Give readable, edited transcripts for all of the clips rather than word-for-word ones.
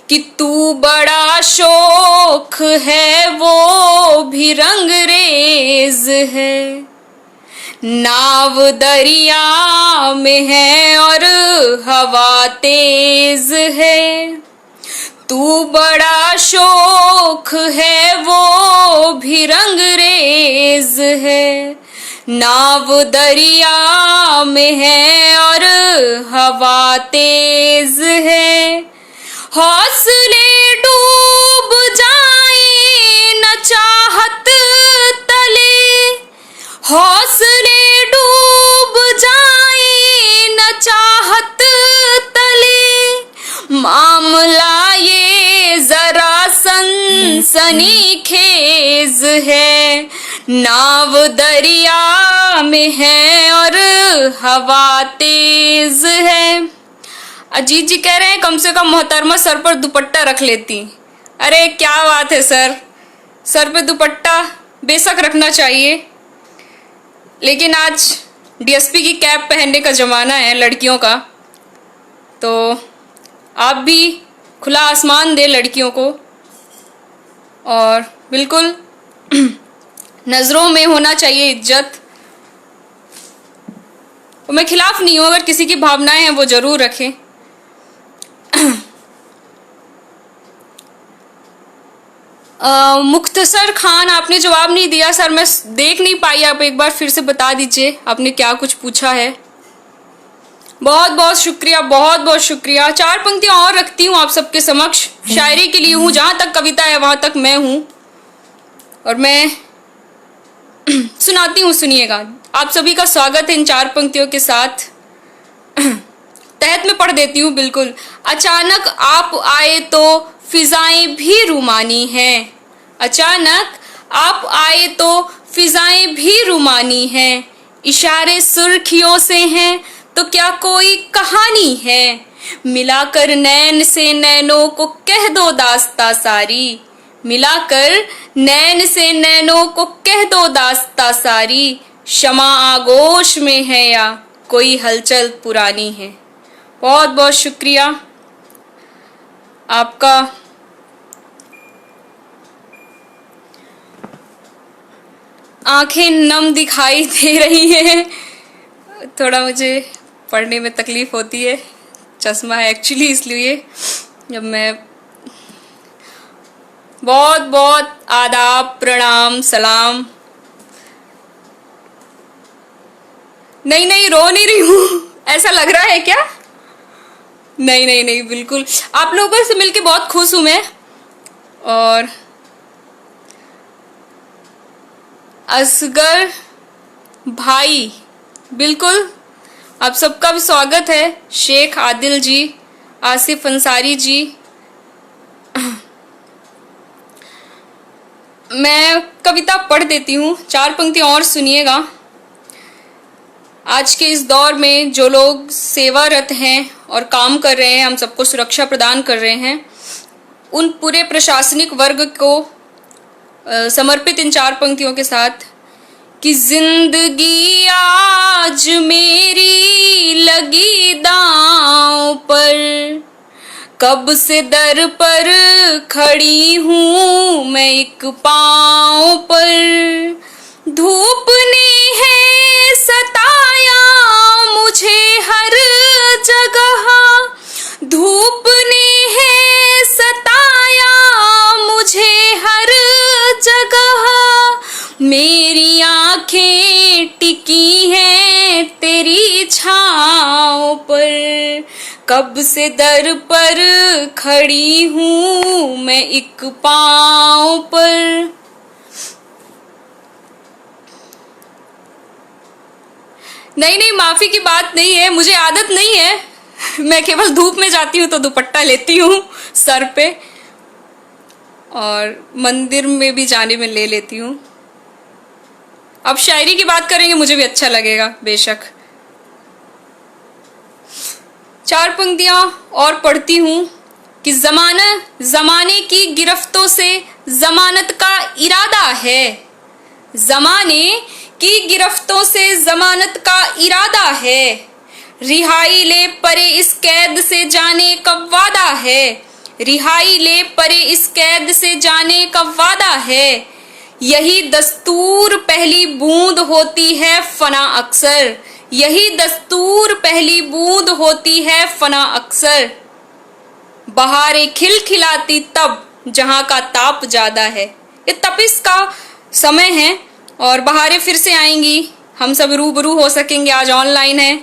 कि तू बड़ा शौक है वो भी रंगरेज है, नाव दरिया में है और हवा तेज है। तू बड़ा शौक है वो भी रंगरेज है, नाव दरिया में है और हवा तेज है। हौसले डूब जाए न चाहत तले, हौसले डूब जाए न चाहत तले, मामला ये जरा सनसनीखेज है, नाव दरिया में है और हवा तेज है। अजीत जी कह रहे हैं कम से कम मोहतरमा सर पर दुपट्टा रख लेती। अरे क्या बात है सर, सर पे दुपट्टा बेशक रखना चाहिए, लेकिन आज डीएसपी की कैप पहनने का ज़माना है लड़कियों का, तो आप भी खुला आसमान दे लड़कियों को, और बिल्कुल नज़रों में होना चाहिए इज्जत। तो मैं खिलाफ नहीं हूँ, अगर किसी की भावनाएं हैं वो ज़रूर रखें। मुख्तसर खान आपने जवाब नहीं दिया सर, मैं देख नहीं पाई, आप एक बार फिर से बता दीजिए आपने क्या कुछ पूछा है। बहुत बहुत शुक्रिया, बहुत बहुत शुक्रिया। 4 पंक्तियां और रखती हूँ आप सबके समक्ष, शायरी के लिए हूँ, जहाँ तक कविता है वहाँ तक मैं हूँ, और मैं सुनाती हूँ, सुनिएगा। आप सभी का स्वागत है इन 4 पंक्तियों के साथ। तहत में पढ़ देती हूँ बिल्कुल। अचानक आप आए तो फिजाएं भी रुमानी हैं, अचानक आप आए तो फिजाएं भी रुमानी हैं, इशारे सुर्खियों से हैं तो क्या कोई कहानी है, मिलाकर नैन से नैनों को कह दो दास्ता सारी, मिलाकर नैन से नैनों को कह दो दास्ता सारी, शमा आगोश में है या कोई हलचल पुरानी है। बहुत बहुत शुक्रिया आपका। आंखें नम दिखाई दे रही हैं, थोड़ा मुझे पढ़ने में तकलीफ होती है, चश्मा है एक्चुअली इसलिए। जब मैं बहुत बहुत आदाब, प्रणाम, सलाम। नहीं नहीं, रो नहीं रही हूँ, ऐसा लग रहा है क्या? नहीं नहीं नहीं, बिल्कुल आप लोगों से मिलके बहुत खुश हूँ मैं। और असगर भाई, बिल्कुल आप सबका भी स्वागत है। शेख आदिल जी, आसिफ अंसारी जी, मैं कविता पढ़ देती हूँ, 4 पंक्तियाँ और सुनिएगा। आज के इस दौर में जो लोग सेवारत हैं और काम कर रहे हैं, हम सबको सुरक्षा प्रदान कर रहे हैं, उन पूरे प्रशासनिक वर्ग को समर्पित इन 4 पंक्तियों के साथ कि जिंदगी आज मेरी लगी दांव पर, कब से दर पर खड़ी हूँ मैं एक पांव पर, धूप ने है सताया मुझे हर जगह, धूप ने है सताया मुझे हर जगह, मेरी आंखें टिकी हैं तेरी छाँव पर, कब से दर पर खड़ी हूँ मैं एक पांव पर। नहीं नहीं, माफी की बात नहीं है, मुझे आदत नहीं है, मैं केवल धूप में जाती हूँ तो दुपट्टा लेती हूँ सर पे, और मंदिर में भी जाने में ले लेती हूँ। अब शायरी की बात करेंगे, मुझे भी अच्छा लगेगा बेशक। 4 पंक्तियां और पढ़ती हूँ कि जमाने की गिरफ्तों से जमानत का इरादा है, जमाने की गिरफ्तों से जमानत का इरादा है, रिहाई ले परे इस कैद से जाने कब वादा है, रिहाई ले परे इस कैद से जाने कब वादा है। यही दस्तूर पहली बूंद होती है फना अक्सर, यही दस्तूर पहली बूंद होती है फना अक्सर। बहारें खिलखिलाती तब जहां का ताप ज्यादा है। ये तपिश का समय है और बहारें फिर से आएंगी, हम सब रूबरू हो सकेंगे। आज ऑनलाइन है,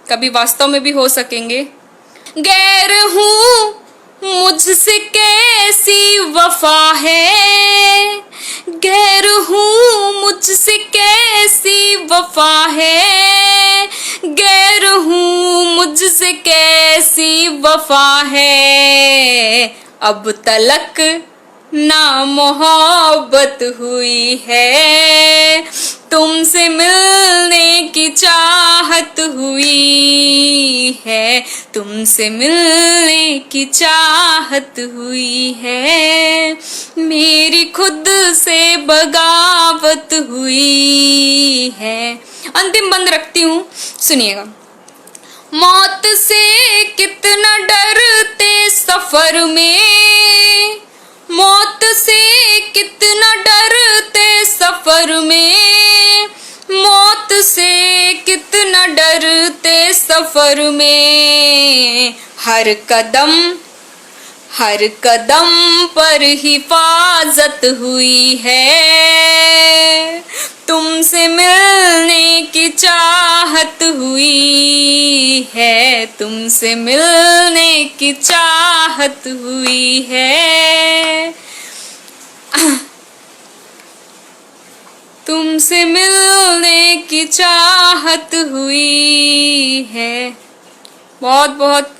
कभी वास्तव में भी हो सकेंगे। गैर हूँ मुझसे कैसी वफा है, गैर हूँ मुझसे कैसी वफा है, गैर हूँ मुझसे कैसी वफा है। अब तलक ना मोहब्बत हुई है, तुमसे मिलने की चाहत हुई है, तुमसे मिलने की चाहत हुई है। मेरी खुद से बगावत हुई है। अंतिम बंद रखती हूँ, सुनिएगा। मौत से कितना डरते सफर में, मौत से कितना डरते सफर में, मौत से कितना डरते सफर में। हर कदम पर हिफाजत हुई है, तुमसे मिलने की चाहत हुई है, तुमसे मिलने की चाहत हुई है, तुमसे मिलने की चाहत हुई है। बहुत बहुत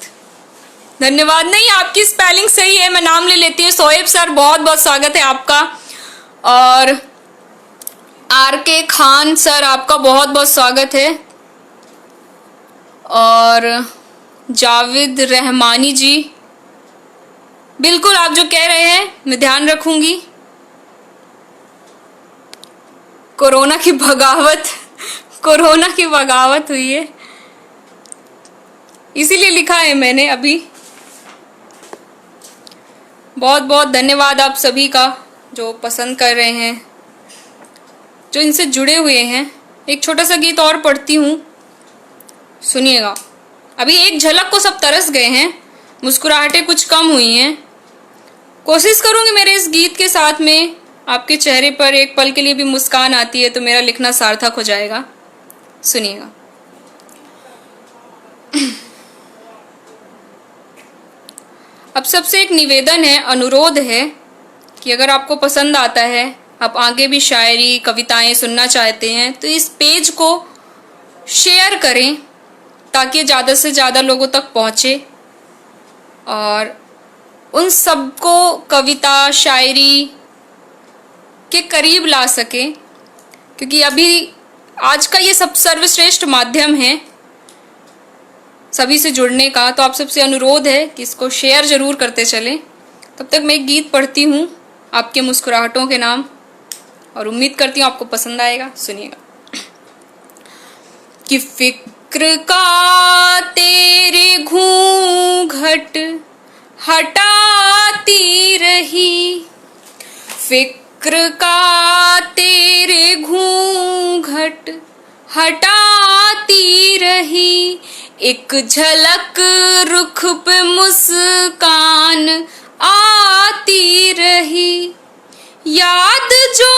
धन्यवाद। नहीं, आपकी स्पेलिंग सही है, मैं नाम ले लेती हूँ। सोएब सर, बहुत बहुत स्वागत है आपका। और RK खान सर, आपका बहुत बहुत स्वागत है। और जावेद रहमानी जी, बिल्कुल आप जो कह रहे हैं मैं ध्यान रखूंगी। कोरोना की बगावत हुई है, इसीलिए लिखा है मैंने अभी। बहुत बहुत धन्यवाद आप सभी का जो पसंद कर रहे हैं, जो इनसे जुड़े हुए हैं। एक छोटा सा गीत और पढ़ती हूँ, सुनिएगा। अभी एक झलक को सब तरस गए हैं, मुस्कुराहटें कुछ कम हुई हैं। कोशिश करूँगी मेरे इस गीत के साथ में आपके चेहरे पर एक पल के लिए भी मुस्कान आती है तो मेरा लिखना सार्थक हो जाएगा। सुनिएगा। अब सबसे एक निवेदन है, अनुरोध है कि अगर आपको पसंद आता है, आप आगे भी शायरी कविताएं सुनना चाहते हैं, तो इस पेज को शेयर करें ताकि ज़्यादा से ज़्यादा लोगों तक पहुँचे और उन सबको कविता शायरी के करीब ला सके। क्योंकि अभी आज का ये सब सर्वश्रेष्ठ माध्यम है सभी से जुड़ने का। तो आप सबसे अनुरोध है कि इसको शेयर जरूर करते चलें। तब तक मैं एक गीत पढ़ती हूँ आपके मुस्कुराहटों के नाम, और उम्मीद करती हूँ आपको पसंद आएगा। सुनिएगा। कि फिक्र का तेरे घूंघट हटाती रही, फिक्र का तेरे घूंघट हटाती रही, एक झलक रुख पे मुस्कान आती रही, याद जो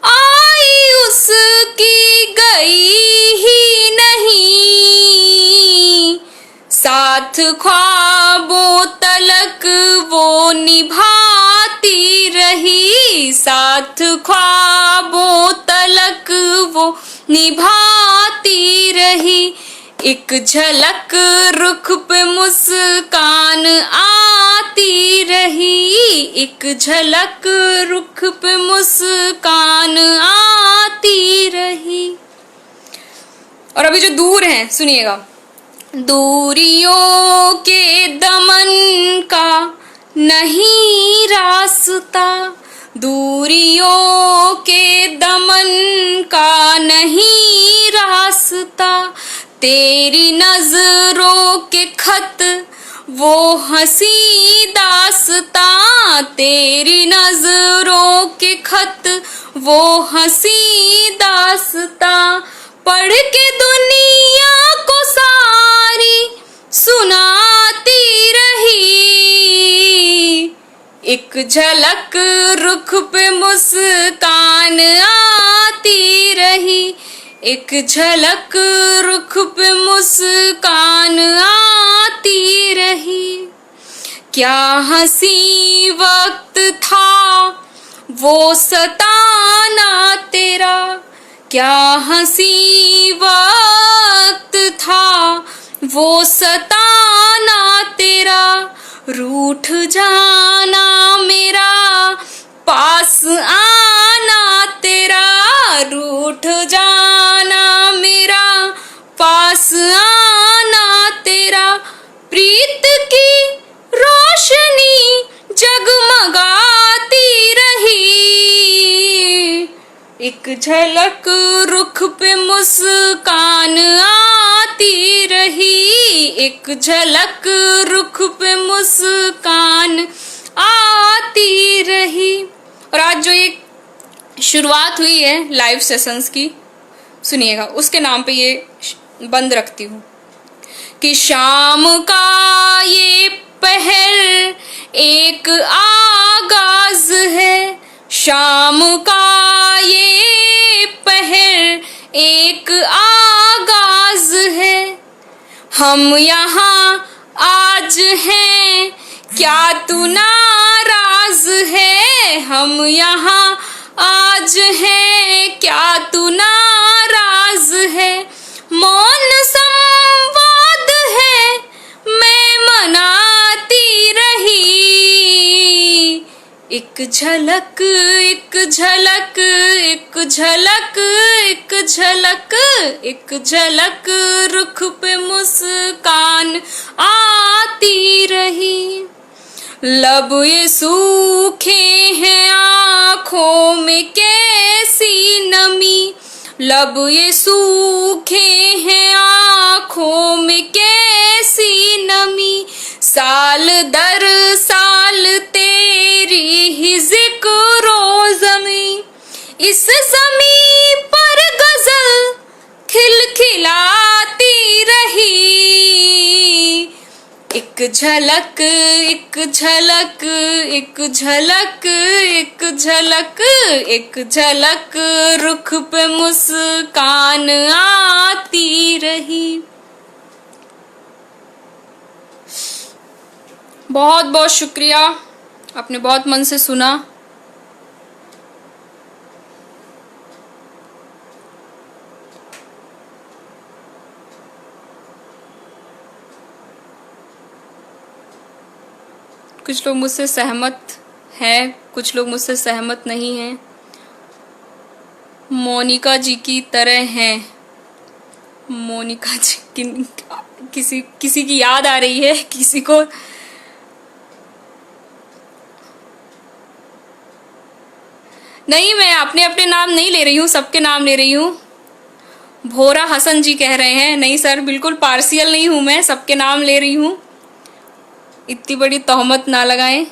आई उसकी गई ही नहीं, साथ ख्वाबों तलक वो निभाती रही, साथ ख्वाबों तलक वो निभाती रही, एक झलक रुख पे मुस्कान आती रही, एक झलक रुख पे मुस्कान आती रही। और अभी जो दूर हैं सुनिएगा। दूरियों के दमन का नहीं रास्ता, दूरियों के दमन का नहीं रास्ता, तेरी नजरों के खत वो हंसी दास्तां, तेरी नजरों के खत वो हंसी दास्तां, पढ़ के दुनिया को सारी सुनाती रही। एक झलक रुख पे मुस्कान आती रही, एक झलक रुख पे मुस्कान आती रही। क्या हंसी वक्त था वो सताना तेरा, क्या हंसी वक्त था वो सताना तेरा, रूठ जाना मेरा पास आना तेरा, रूठ जाना मेरा पास आना तेरा, प्रीत की रोशनी जगमगाती रही। एक झलक रुख पे मुस्कान आती रही, एक झलक रुख पे मुस्कान आती रही। और आज जो ये शुरुआत हुई है लाइव सेशंस की, सुनिएगा, उसके नाम पे ये बंद रखती हूँ कि शाम का ये पहर एक आगाज है, शाम का ये पहर एक आगाज है। हम यहाँ आज हैं क्या तू नाराज है, हम यहाँ आज हैं क्या तू नाराज है। मौन संवाद है मैं मनाती रही। एक झलक एक झलक एक झलक एक झलक एक झलक रुख पे मुस्कान आती रही। लब ये सूखे हैं आँखों में कैसी नमी, लब ये सूखे हैं आँखों में कैसी नमी, साल दर साल तेरी ही जिक्रो ज़मी, इस ज़मी पर गज़ल खिलखिलाती रही। एक झलक एक झलक एक झलक एक झलक एक झलक रुख पे मुस्कान आती रही। बहुत बहुत शुक्रिया, आपने बहुत मन से सुना। कुछ लोग मुझसे सहमत हैं, कुछ लोग मुझसे सहमत नहीं हैं। मोनिका जी की तरह हैं। मोनिका जी किसी की याद आ रही है, किसी को नहीं। मैं अपने नाम नहीं ले रही हूँ, सबके नाम ले रही हूँ। भोरा हसन जी कह रहे हैं नहीं सर, बिल्कुल पार्शियल नहीं हूँ मैं, सबके नाम ले रही हूँ। इतनी बड़ी तोहमत ना लगाएं।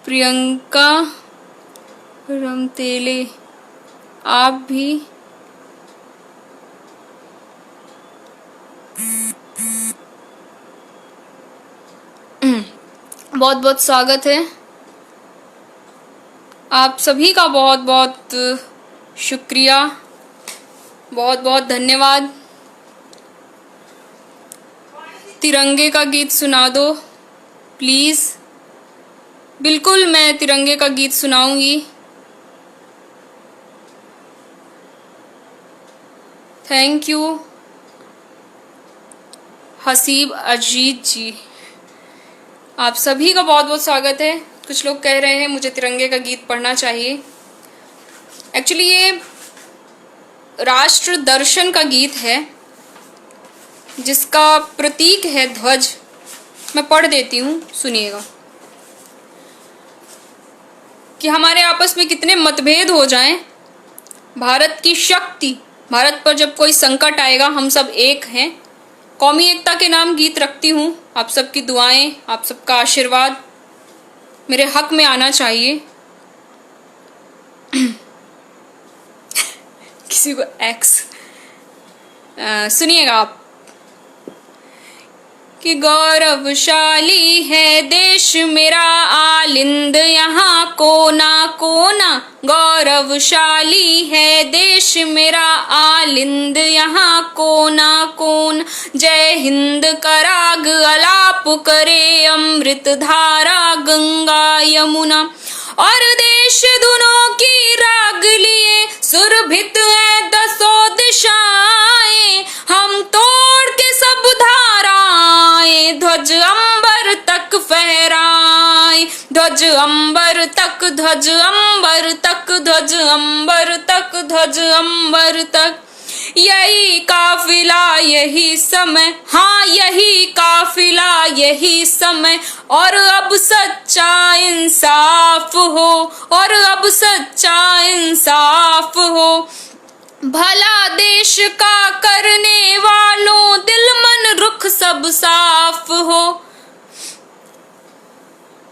प्रियंका रमतेले, आप भी बहुत बहुत स्वागत है। आप सभी का बहुत बहुत शुक्रिया, बहुत बहुत धन्यवाद। तिरंगे का गीत सुना दो प्लीज़। बिल्कुल, मैं तिरंगे का गीत सुनाऊंगी। थैंक यू हसीब अजीत जी, आप सभी का बहुत बहुत स्वागत है। कुछ लोग कह रहे हैं मुझे तिरंगे का गीत पढ़ना चाहिए। एक्चुअली ये राष्ट्र दर्शन का गीत है जिसका प्रतीक है ध्वज। मैं पढ़ देती हूँ, सुनिएगा। कि हमारे आपस में कितने मतभेद हो जाएं, भारत की शक्ति भारत पर जब कोई संकट आएगा हम सब एक हैं। कौमी एकता के नाम गीत रखती हूँ। आप सबकी दुआएं, आप सबका आशीर्वाद मेरे हक में आना चाहिए। किसी को एक्स सुनिएगा आप कि गौरवशाली है देश मेरा आलिंद यहाँ कोना कोना, गौरवशाली है देश मेरा आलिंद यहाँ कोना कोना। जय हिंद का राग अलाप करे अमृत धारा गंगा यमुना, और देश दुनों की राग लिए सुरभित है दसों दिशाएं। हम तोड़ के सब धाराएं ध्वज अंबर तक फहराएं, ध्वज अंबर तक, ध्वज अंबर तक, ध्वज अंबर तक, ध्वज अंबर तक। यही काफिला यही समय, हाँ यही काफिला यही समय, और अब सच्चा इंसाफ हो, और अब सच्चा इंसाफ हो। भला देश का करने वालों दिल मन रुख सब साफ हो,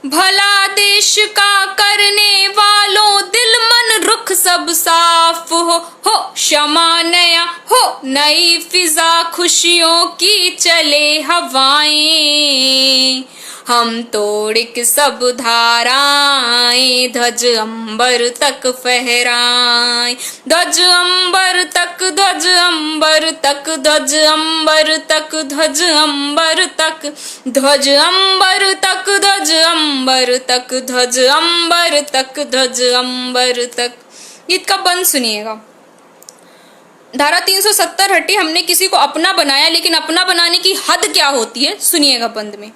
भला देश का करने वालों दिल मन रुख सब साफ हो क्षमा नया हो नई फिजा खुशियों की चले हवाएं। हम तोड़ के सब धाराएं ध्वज अंबर तक फहराएं, ध्वज अंबर तक, ध्वज अंबर तक, ध्वज अंबर तक, ध्वज अंबर तक, ध्वज अंबर तक, ध्वज अंबर तक, ध्वज अंबर तक, ध्वज अंबर तक। गीत का बंद सुनिएगा। धारा 370 हटी, हमने किसी को अपना बनाया, लेकिन अपना बनाने की हद क्या होती है सुनिएगा बंद में।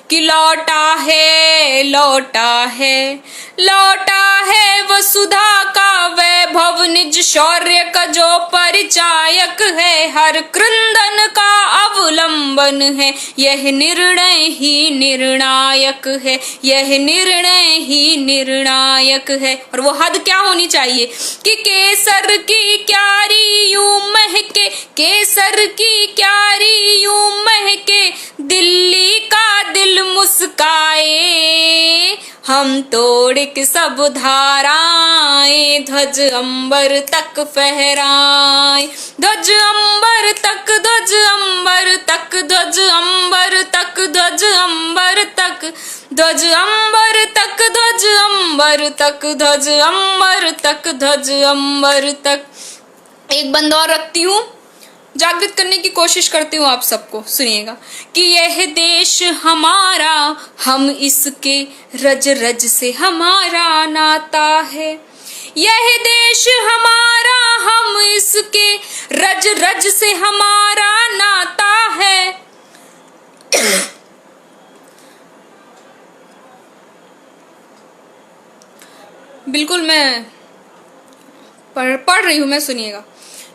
कि लौटा है, लौटा है, लौटा है वसुधा का वैभव, निज शौर्य का जो परिचायक है, हर क्रंदन का अवलंबन है, यह निर्णय ही निर्णायक है, यह निर्णय ही निर्णायक है। और वो हद क्या होनी चाहिए कि केसर की क्यारी यूं महके, केसर की क्यारी यूं महके, दिल्ली का दिल मुस्काए। हम तोड़ के सब धाराएं ध्वज अंबर तक फहराएं, ध्वज अंबर तक, ध्वज अंबर तक, ध्वज अंबर तक, ध्वज अंबर तक, ध्वज अंबर तक, ध्वज अंबर तक, ध्वज अंबर तक, ध्वज अंबर तक। एक बंद और रखती हूँ, जागृत करने की कोशिश करती हूँ आप सबको। सुनिएगा कि यह देश हमारा, हम इसके रज रज से हमारा नाता है, यह देश हमारा, हम इसके रज रज से हमारा नाता है। बिल्कुल मैं पढ़ रही हूँ मैं, सुनिएगा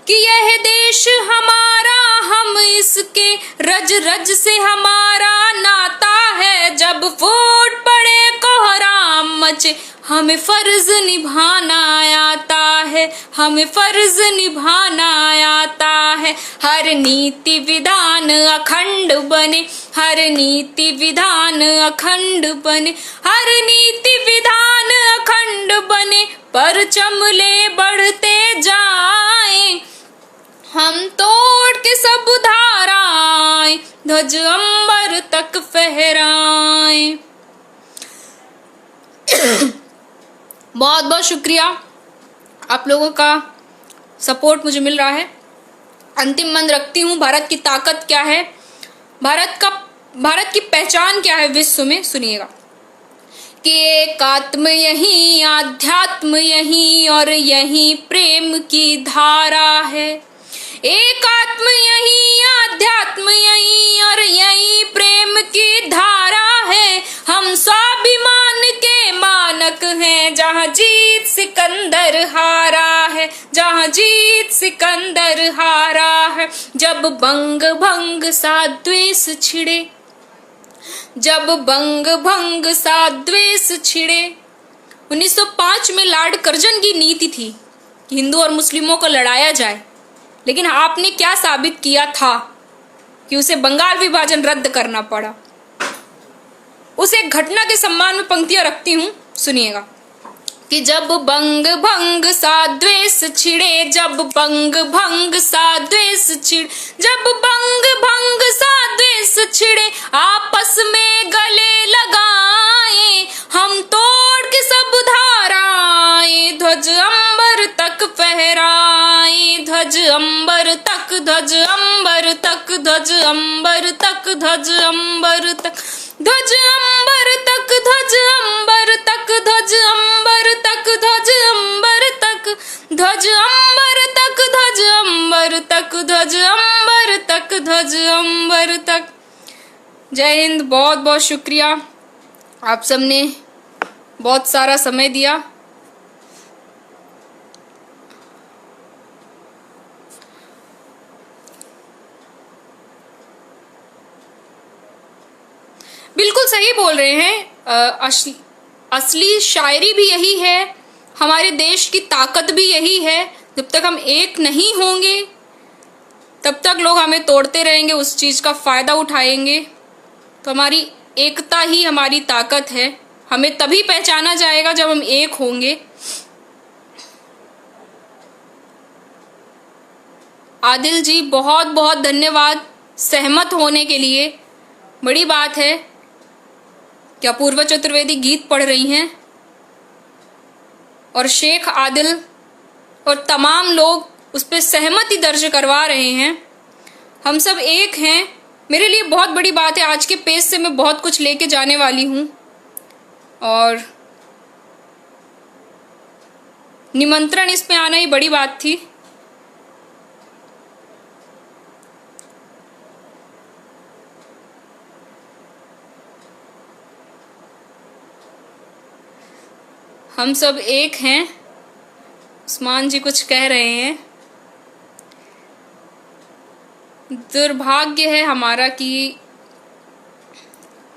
कि यह देश हमारा, हम इसके रज रज से हमारा नाता है। जब फूट पड़े कोहराम मचे, हमें फर्ज निभाना आता है, हमें फर्ज निभाना आता है। हर नीति विधान अखंड बने, हर नीति विधान अखंड बने, हर नीति विधान अखंड बने, परचम ले बढ़ते जाएं। हम तोड़ के सब धाराएं ध्वज अंबर तक फहराएं। बहुत बहुत शुक्रिया, आप लोगों का सपोर्ट मुझे मिल रहा है। अंतिम मंद रखती हूँ, भारत की ताकत क्या है, भारत की पहचान क्या है विश्व में। सुनिएगा कि एक आत्म यही, आध्यात्म यही, और यही प्रेम की धारा है। एक आत्म यही, आध्यात्म यही, और यही प्रेम की धारा है। हम स्वाभिमान के मानक हैं, जहाँ जीत सिकंदर हारा है, जहाँ जीत सिकंदर हारा है। जब बंग भंग सा द्वेष छिड़े, जब बंग भंग सा द्वेष छिड़े। 1905 में लॉर्ड कर्जन की नीति थी कि हिंदू और मुस्लिमों को लड़ाया जाए, लेकिन आपने क्या साबित किया था कि उसे बंगाल विभाजन रद्द करना पड़ा। उस एक घटना के सम्मान में पंक्तियां रखती हूं, सुनिएगा कि जब बंग भंग सा द्वेष छिड़े, जब बंग भंग सा द्वेष छिड़े, जब बंग भंग सा द्वेष छिड़े, आपस में गले लगाए हम तोड़ के सब धाराएं, ध्वज अंबर तक फहराए, ध्वज अंबर तक, ध्वज अंबर तक, ध्वज अंबर तक, ध्वज अंबर तक, ध्वज अंबर तक, ध्वज अंबर तक, ध्वज अंबर तक, ध्वज अंबर तक, ध्वज अंबर तक, ध्वज अंबर तक, ध्वज अंबर तक, ध्वज अंबर तक। जय हिंद। बहुत बहुत शुक्रिया, आप सबने बहुत सारा समय दिया। बिल्कुल सही बोल रहे हैं। असली शायरी भी यही है, हमारे देश की ताकत भी यही है। जब तक हम एक नहीं होंगे तब तक लोग हमें तोड़ते रहेंगे, उस चीज़ का फ़ायदा उठाएंगे। तो हमारी एकता ही हमारी ताकत है। हमें तभी पहचाना जाएगा जब हम एक होंगे। आदिल जी बहुत बहुत धन्यवाद सहमत होने के लिए। बड़ी बात है कि अपूर्वा चतुर्वेदी गीत पढ़ रही हैं और शेख आदिल और तमाम लोग उस पर सहमति दर्ज करवा रहे हैं। हम सब एक हैं। मेरे लिए बहुत बड़ी बात है। आज के पेज से मैं बहुत कुछ लेके जाने वाली हूँ और निमंत्रण इस पे आना ही बड़ी बात थी। हम सब एक हैं। उस्मान जी कुछ कह रहे हैं। दुर्भाग्य है हमारा कि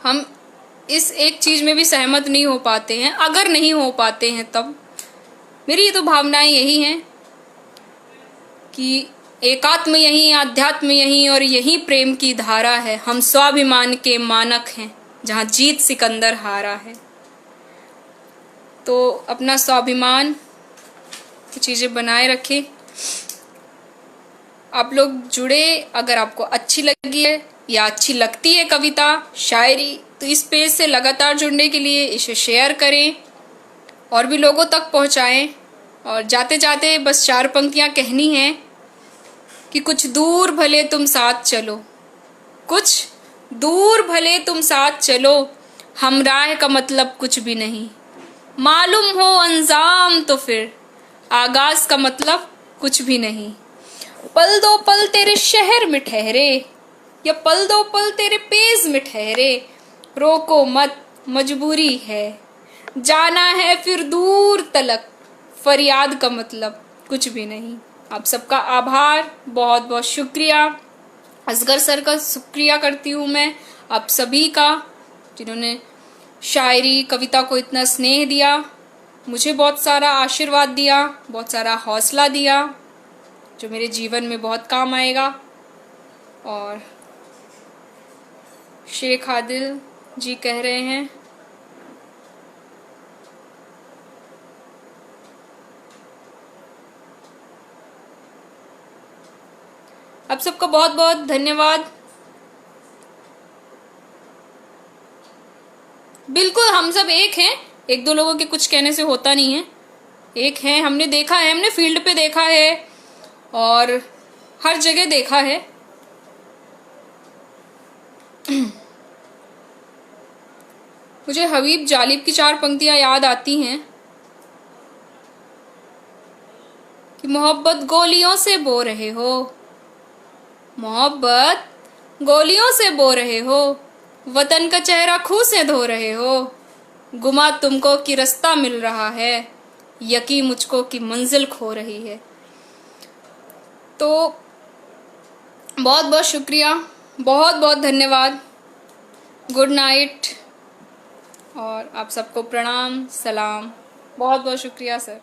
हम इस एक चीज़ में भी सहमत नहीं हो पाते हैं। अगर नहीं हो पाते हैं तब मेरी तो भावनाएं यही हैं कि एकात्म यही, आध्यात्म यही और यही प्रेम की धारा है। हम स्वाभिमान के मानक हैं, जहाँ जीत सिकंदर हारा है। तो अपना स्वाभिमान की चीज़ें बनाए रखें। आप लोग जुड़े। अगर आपको अच्छी लगी है या अच्छी लगती है कविता, शायरी, तो इस पेज से लगातार जुड़ने के लिए इसे शेयर करें और भी लोगों तक पहुंचाएं। और जाते जाते बस 4 पंक्तियां कहनी हैं कि कुछ दूर भले तुम साथ चलो, कुछ दूर भले तुम साथ चलो, हम राह का मतलब कुछ भी नहीं। मालूम हो अंजाम तो फिर आगाज का मतलब कुछ भी नहीं। पल दो पल तेरे शहर में ठहरे या पल दो पल तेरे पेज में ठहरे, रोको मत मजबूरी है, जाना है फिर दूर तलक, फरियाद का मतलब कुछ भी नहीं। आप सबका आभार, बहुत बहुत शुक्रिया। असगर सर का शुक्रिया करती हूँ मैं आप सभी का, जिन्होंने शायरी कविता को इतना स्नेह दिया, मुझे बहुत सारा आशीर्वाद दिया, बहुत सारा हौसला दिया, जो मेरे जीवन में बहुत काम आएगा। और शेख आदिल जी कह रहे हैं आप सबका बहुत बहुत धन्यवाद। बिल्कुल हम सब एक हैं। एक दो लोगों के कुछ कहने से होता नहीं है। एक हैं, हमने देखा है, हमने फील्ड पे देखा है और हर जगह देखा है। मुझे हबीब जालिब की 4 पंक्तियां याद आती हैं कि मोहब्बत गोलियों से बो रहे हो, मोहब्बत गोलियों से बो रहे हो, वतन का चेहरा खून से धो रहे हो, गुमा तुमको कि रास्ता मिल रहा है, यकीन मुझको कि मंजिल खो रही है। तो बहुत बहुत शुक्रिया, बहुत बहुत धन्यवाद। गुड नाइट और आप सबको प्रणाम, सलाम। बहुत बहुत शुक्रिया सर।